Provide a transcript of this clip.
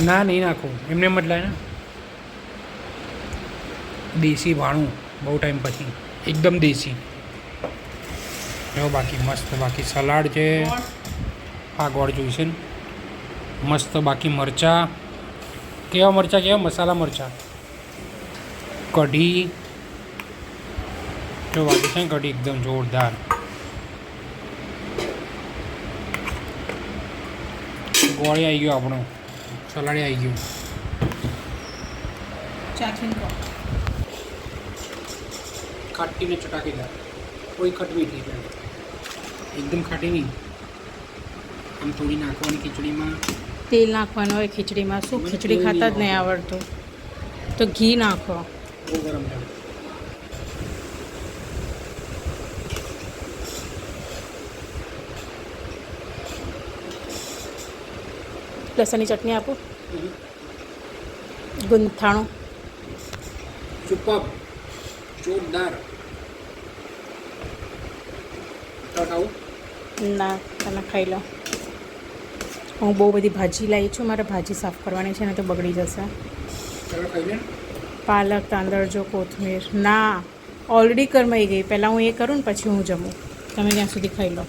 ના નહીં નાખું, એમને મતલાય ને દેશી ભાણું બહુ ટાઈમ પછી એકદમ દેશી. જો બાકી મસ્ત, બાકી સલાડ છે. આ ગોળ જોઈશે ને મસ્ત. બાકી મરચાં, કેવા મરચાં, કેવા મસાલા મરચાં. કઢી જો બાકી છે ને, કઢી એકદમ જોરદાર. ગોળી આવી ગયો આપણો, સલાડ આવી ગયું. ખાટી ને ચટાકેદાર, કોઈ ખટવી થઈ જાય, એકદમ ખાટી નહીં. આમ થોડી નાખવાની ખીચડીમાં, તેલ નાખવાનું હોય ખીચડીમાં. શું ખીચડી ખાતા જ નહીં આવડતું તો ઘી નાખો. બહુ ગરમ થાય. લસણની ચટણી આપો. ગુંથાણું સુપર જોરદાર. ખાવું ના, તમે ખાઈ લો. હું બહુ બધી ભાજી લાવી છું, મારે ભાજી સાફ કરવાની છે ને તો બગડી જશે. ચાલો ખાઈ લે. પાલક, તાંદળજો, કોથમીર. ના, ઓલરેડી કરમાઈ ગઈ. પહેલાં હું એ કરું ને પછી હું જમું. તમે ત્યાં સુધી ખાઈ લો.